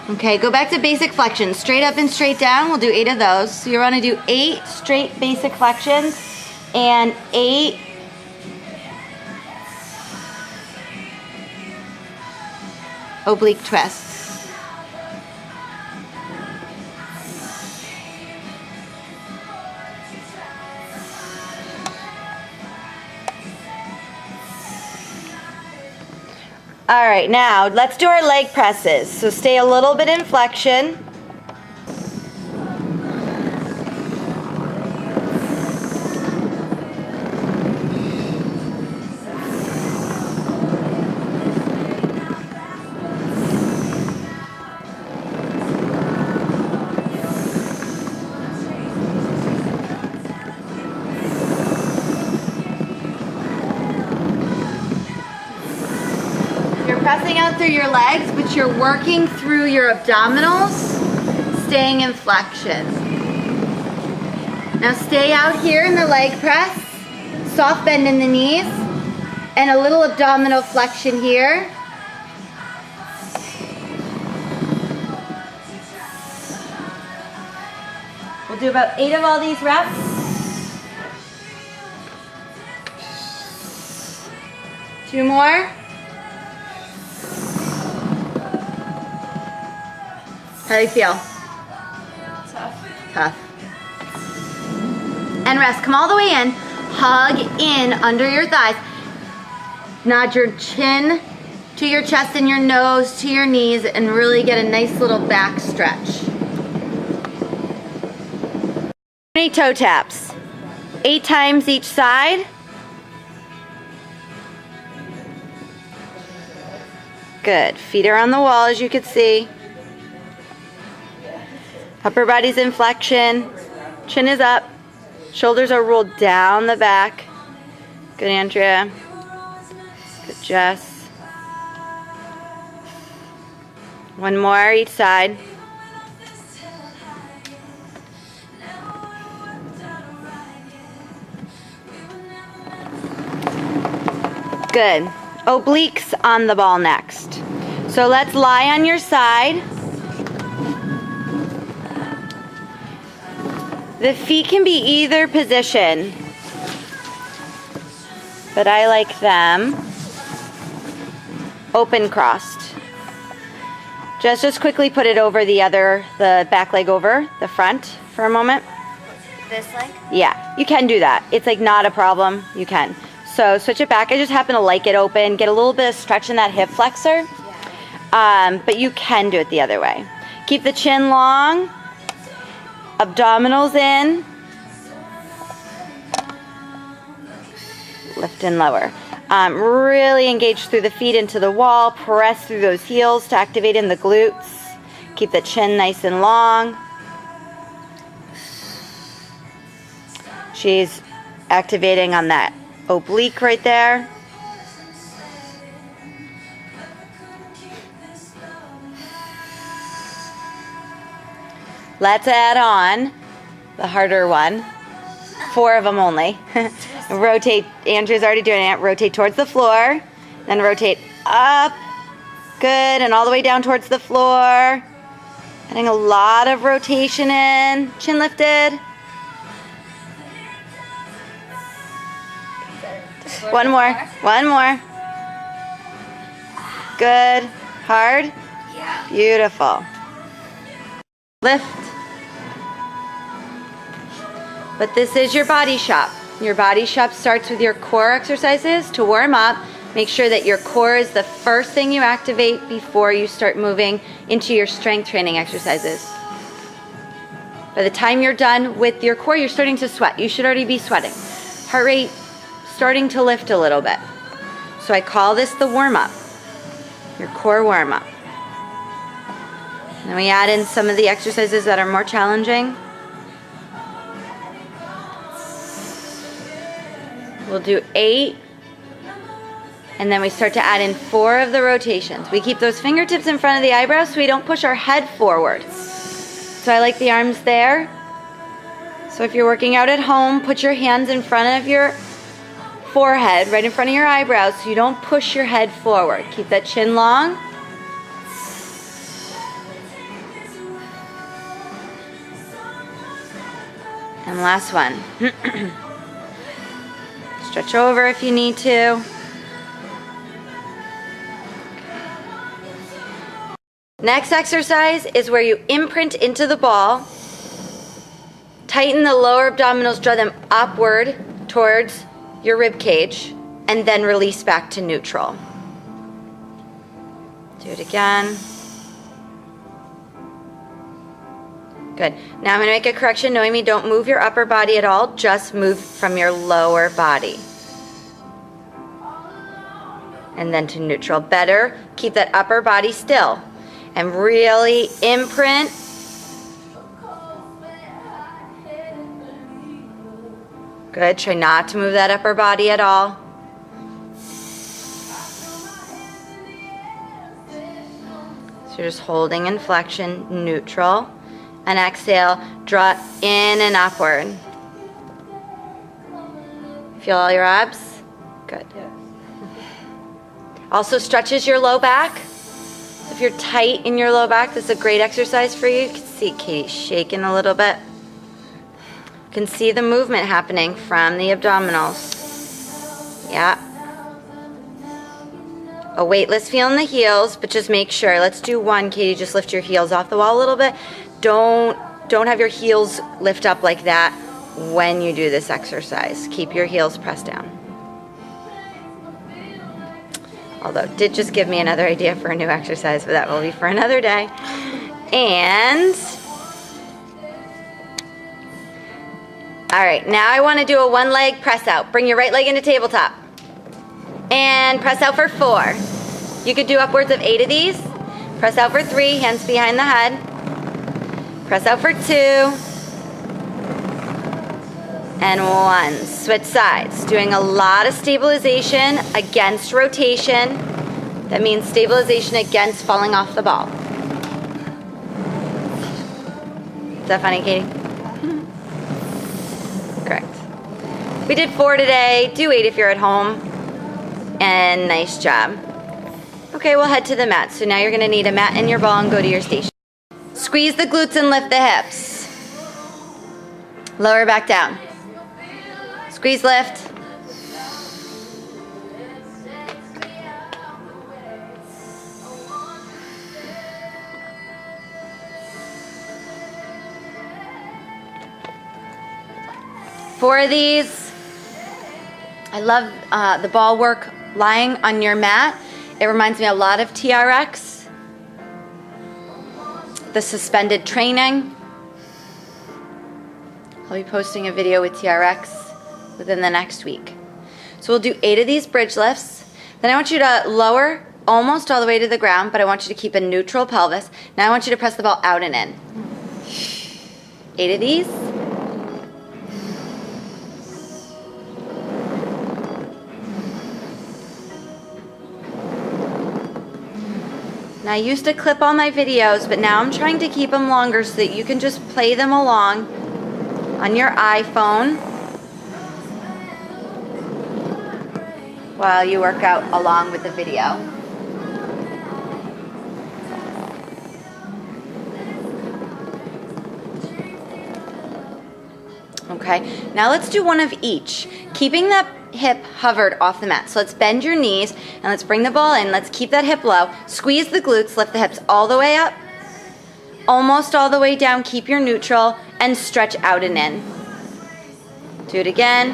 Okay, go back to basic flexions. Straight up and straight down. We'll do 8 of those. So you want to do 8 straight basic flexions and 8 oblique twists. All right, now let's do our leg presses. So stay a little bit in flexion. Pressing out through your legs, but you're working through your abdominals, staying in flexion. Now stay out here in the leg press, soft bend in the knees, and a little abdominal flexion here. We'll do about 8 of all these reps. Two more. How do you feel? Tough. And rest. Come all the way in. Hug in under your thighs. Nod your chin to your chest and your nose to your knees and really get a nice little back stretch. 20 toe taps. 8 times each side. Good. Feet are on the wall as you can see. Upper body's in flexion, chin is up, shoulders are rolled down the back. Good, Andrea. Good, Jess. One more each side. Good. Obliques on the ball next. So let's lie on your side. The feet can be either position, but I like them open crossed. Just quickly put it over the back leg over the front for a moment. This leg? Yeah, you can do that. It's like not a problem. You can. So switch it back. I just happen to like it open. Get a little bit of stretch in that hip flexor. Yeah. But you can do it the other way. Keep the chin long. Abdominals in. Lift and lower. Really engage through the feet into the wall. Press through those heels to activate in the glutes. Keep the chin nice and long. She's activating on that oblique right there. Let's add on the harder one. 4 of them only. Rotate. Andrew's already doing it. Rotate towards the floor. Then rotate up. Good. And all the way down towards the floor. Adding a lot of rotation in. Chin lifted. One more. One more. Good. Hard. Yeah. Beautiful. Lift. But this is your body shop. Your body shop starts with your core exercises to warm up. Make sure that your core is the first thing you activate before you start moving into your strength training exercises. By the time you're done with your core, you're starting to sweat. You should already be sweating. Heart rate starting to lift a little bit. So I call this the warm up, your core warm up. And then we add in some of the exercises that are more challenging. We'll do 8, and then we start to add in 4 of the rotations. We keep those fingertips in front of the eyebrows so we don't push our head forward. So I like the arms there. So if you're working out at home, put your hands in front of your forehead, right in front of your eyebrows, so you don't push your head forward. Keep that chin long. And last one. Stretch over if you need to. Next exercise is where you imprint into the ball. Tighten the lower abdominals, draw them upward towards your rib cage, and then release back to neutral. Do it again. Good. Now I'm going to make a correction. Knowing me, don't move your upper body at all. Just move from your lower body. And then to neutral. Better keep that upper body still. And really imprint. Good. Try not to move that upper body at all. So you're just holding in flexion, neutral. And exhale, draw in and upward. Feel all your abs? Good. Yes. Also stretches your low back. So if you're tight in your low back, this is a great exercise for you. You can see Katie shaking a little bit. You can see the movement happening from the abdominals. Yeah. A weightless feel in the heels, but just make sure. Let's do one, Katie. Just lift your heels off the wall a little bit. Don't have your heels lift up like that when you do this exercise. Keep your heels pressed down. Although it did just give me another idea for a new exercise, but that will be for another day. And all right, now I want to do a one leg press out. Bring your right leg into tabletop. And press out for 4. You could do upwards of 8 of these. Press out for 3, hands behind the head. Press out for 2. And 1. Switch sides. Doing a lot of stabilization against rotation. That means stabilization against falling off the ball. Is that funny, Katie? Correct. We did 4 today. Do 8 if you're at home. And nice job. Okay, we'll head to the mat. So now you're going to need a mat and your ball and go to your station. Squeeze the glutes and lift the hips. Lower back down. Squeeze, lift. Four of these. I love the ball work lying on your mat. It reminds me a lot of TRX, the suspended training. I'll be posting a video with TRX within the next week. So we'll do 8 of these bridge lifts. Then I want you to lower almost all the way to the ground, but I want you to keep a neutral pelvis. Now I want you to press the ball out and in. 8 of these. Now, I used to clip all my videos, but now I'm trying to keep them longer so that you can just play them along on your iPhone while you work out along with the video. Okay, now let's do one of each, keeping that hip hovered off the mat. So let's bend your knees and let's bring the ball in. Let's keep that hip low. Squeeze the glutes, lift the hips all the way up, almost all the way down. Keep your neutral and stretch out and in. Do it again,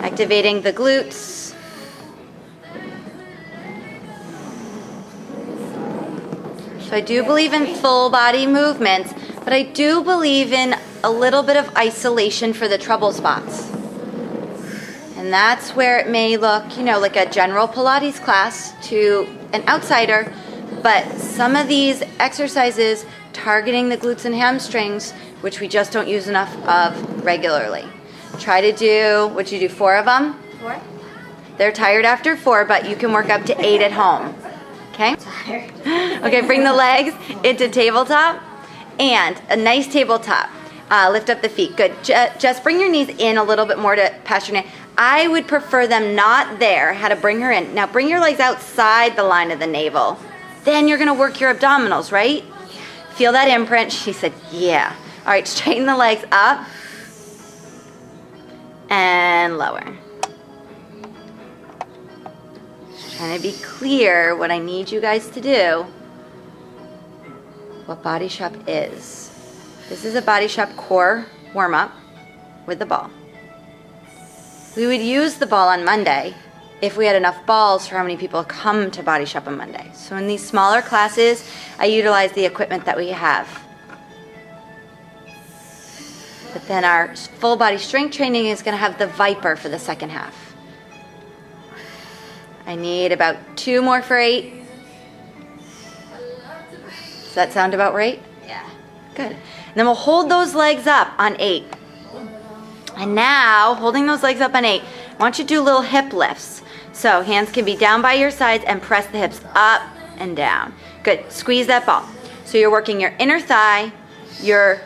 activating the glutes. So I do believe in full body movements, but I do believe in a little bit of isolation for the trouble spots. And that's where it may look, you know, like a general Pilates class to an outsider, but some of these exercises targeting the glutes and hamstrings, which we just don't use enough of regularly. Try to do, would you do 4 of them? 4? They're tired after 4, but you can work up to 8 at home. Okay? Tired. Okay, bring the legs into tabletop and a nice tabletop. Lift up the feet. Good. Just bring your knees in a little bit more to past your neck. I would prefer them not there. How to bring her in. Now bring your legs outside the line of the navel. Then you're going to work your abdominals, right? Feel that imprint? She said, yeah. All right, straighten the legs up. and lower. Trying to be clear what I need you guys to do, what Body Shop is. This is a Body Shop core warm-up with the ball. We would use the ball on Monday if we had enough balls for how many people come to Body Shop on Monday. So in these smaller classes, I utilize the equipment that we have. But then our full body strength training is going to have the Viper for the second half. I need about 2 more for 8. Does that sound about right? Yeah. Good. And then we'll hold those legs up on 8. And now, holding those legs up on 8, I want you to do little hip lifts. So hands can be down by your sides and press the hips up and down. Good. Squeeze that ball. So you're working your inner thigh, you're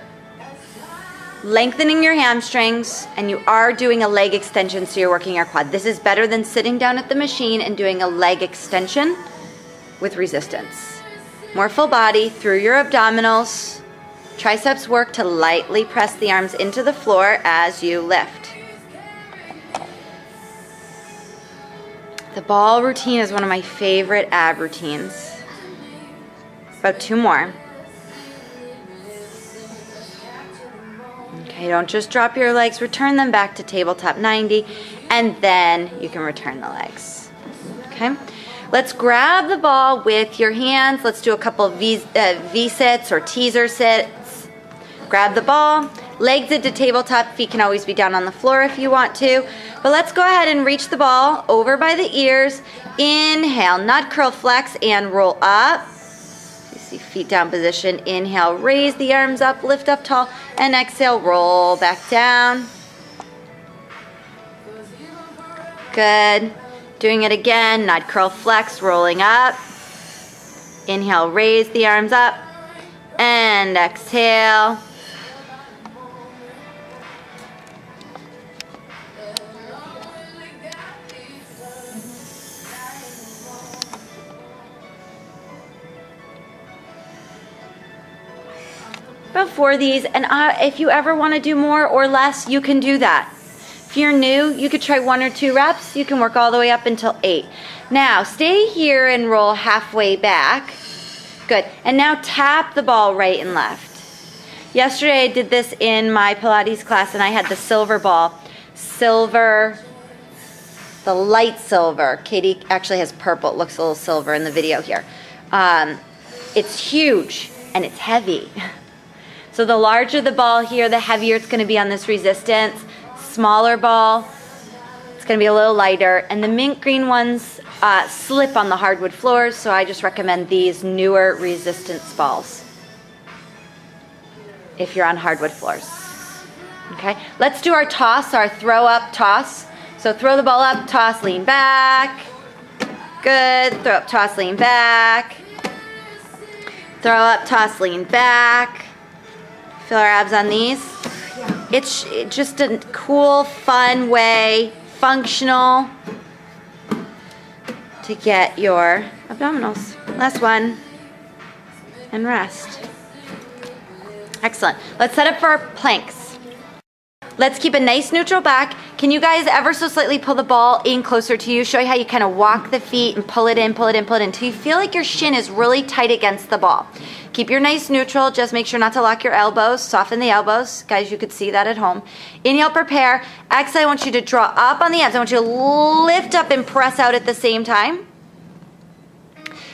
lengthening your hamstrings, and you are doing a leg extension, so you're working your quad. This is better than sitting down at the machine and doing a leg extension with resistance. More full body through your abdominals. Triceps work to lightly press the arms into the floor as you lift. The ball routine is one of my favorite ab routines. About 2 more. Okay, don't just drop your legs, return them back to tabletop 90, and then you can return the legs. Okay, let's grab the ball with your hands. Let's do a couple of V-sits or teaser sits. Grab the ball, legs into tabletop, feet can always be down on the floor if you want to, but let's go ahead and reach the ball over by the ears. Inhale, nut curl flex, and roll up. Feet down position. Inhale, raise the arms up, lift up tall, and exhale, roll back down. Good. Doing it again. Nut curl flex, rolling up. Inhale, raise the arms up, and exhale. About 4 of these, and if you ever want to do more or less, you can do that. If you're new, you could try 1 or 2 reps. You can work all the way up until 8. Now, stay here and roll halfway back. Good. And now tap the ball right and left. Yesterday I did this in my Pilates class, and I had the silver ball. Silver, the light silver. Katie actually has purple. It looks a little silver in the video here. It's huge, and it's heavy. So the larger the ball here, the heavier it's going to be on this resistance. Smaller ball, it's going to be a little lighter. And the mint green ones slip on the hardwood floors, so I just recommend these newer resistance balls if you're on hardwood floors. Okay, let's do our toss, our throw up toss. So throw the ball up, toss, lean back. Good. Throw up, toss, lean back. Throw up, toss, lean back. Feel our abs on these? Yeah. It's just a cool, fun way, functional, to get your abdominals. Last one, and rest. Excellent. Let's set up for our planks. Let's keep a nice neutral back. Can you guys ever so slightly pull the ball in closer to you? Show you how you kind of walk the feet and pull it in, pull it in, pull it in, until you feel like your shin is really tight against the ball. Keep your nice neutral. Just make sure not to lock your elbows. Soften the elbows. Guys, you could see that at home. Inhale, prepare. Exhale, I want you to draw up on the abs. I want you to lift up and press out at the same time.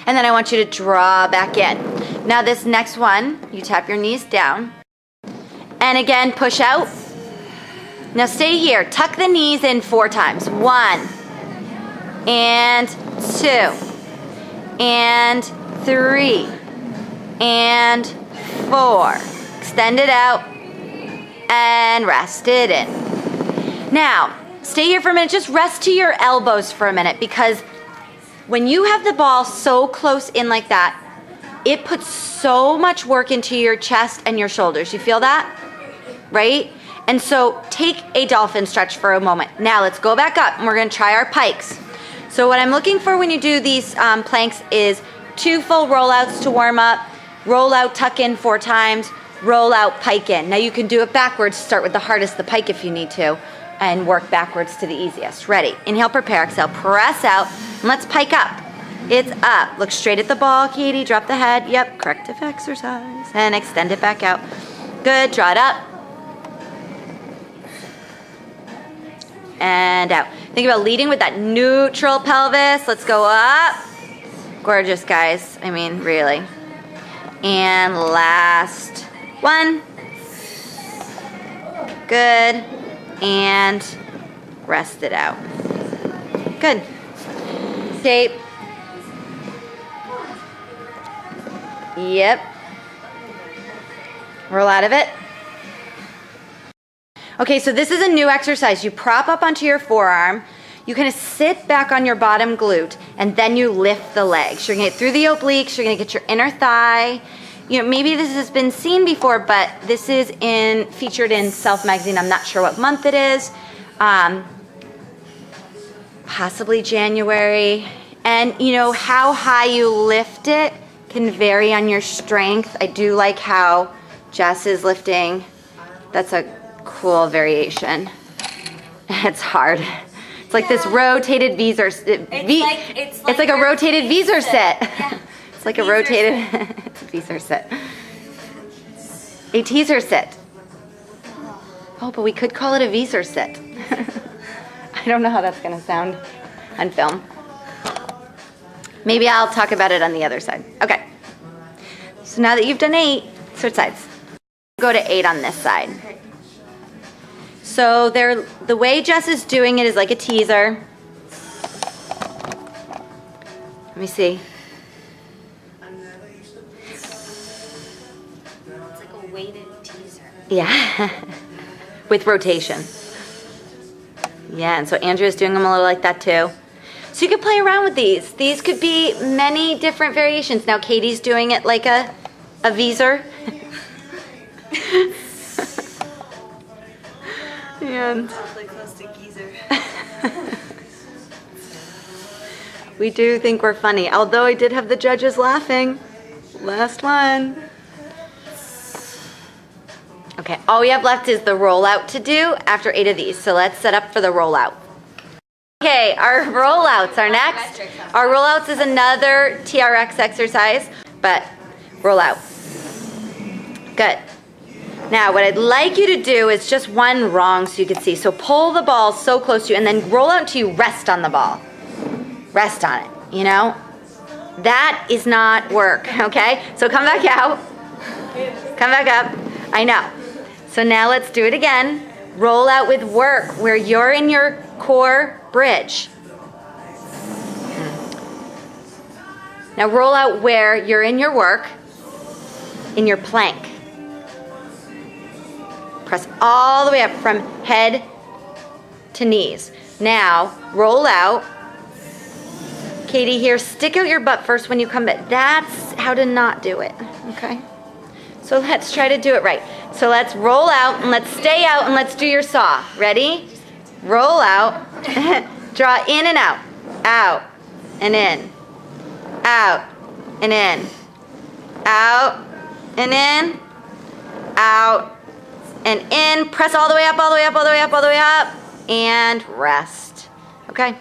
And then I want you to draw back in. Now this next one, you tap your knees down. And again, push out. Now stay here. Tuck the knees in 4 times. 1 and 2 and 3 and 4. Extend it out and rest it in. Now, stay here for a minute. Just rest to your elbows for a minute, because when you have the ball so close in like that, it puts so much work into your chest and your shoulders. You feel that? Right? And so take a dolphin stretch for a moment. Now let's go back up and we're going to try our pikes. So what I'm looking for when you do these planks is 2 full rollouts to warm up. Roll out, tuck in 4 times. Roll out, pike in. Now you can do it backwards. Start with the hardest, the pike, if you need to. and work backwards to the easiest. Ready? Inhale, prepare, exhale, press out, and let's pike up. It's up. Look straight at the ball, Katie. Drop the head. Yep, corrective exercise. And extend it back out. Good. Draw it up. And out. Think about leading with that neutral pelvis. Let's go up. Gorgeous, guys. I mean, really. And last one. Good. And rest it out. Good. Shape. Yep. Roll out of it. Okay, so this is a new exercise. You prop up onto your forearm. You kind of sit back on your bottom glute, and then you lift the legs. You're gonna get through the obliques. You're gonna get your inner thigh. You know, maybe this has been seen before, but this is featured in Self magazine. I'm not sure what month it is. Possibly January. And you know, how high you lift it can vary on your strength. I do like how Jess is lifting. That's a cool variation. It's hard. It's like this rotated visor. It's like a rotated visor sit. Yeah. It's like a rotated visor sit. A teaser sit. Oh, but we could call it a visor sit. I don't know how that's going to sound on film. Maybe I'll talk about it on the other side. Okay. So now that you've done 8, switch sides. Go to 8 on this side. So the way Jess is doing it is like a teaser. Let me see. It's like a weighted teaser. Yeah. With rotation. Yeah, and so Andrea's doing them a little like that too. So you could play around with these. These could be many different variations. Now Katie's doing it like a visor. And Awfully close to geezer. we do think we're funny, although I did have the judges laughing. Last one. Okay, all we have left is the rollout to do after 8 of these. So let's set up for the rollout. Okay, our rollouts are next. Our rollouts is another TRX exercise, but rollout. Good. Now, what I'd like you to do is just one wrong so you can see. So pull the ball so close to you and then roll out until you rest on the ball. Rest on it, you know? That is not work, okay? So come back out. Come back up. I know. So now let's do it again. Roll out with work where you're in your core bridge. Now roll out where you're in your work, in your plank. Press all the way up from head to knees. Now roll out. Katie here, stick out your butt first when you come back. That's how to not do it, okay? So let's try to do it right. So let's roll out and let's stay out and let's do your saw. Ready? Roll out. Draw in and out. Out and in. Out and in. Out and in. Out and in. Press all the way up, all the way up, all the way up, all the way up. And rest. Okay?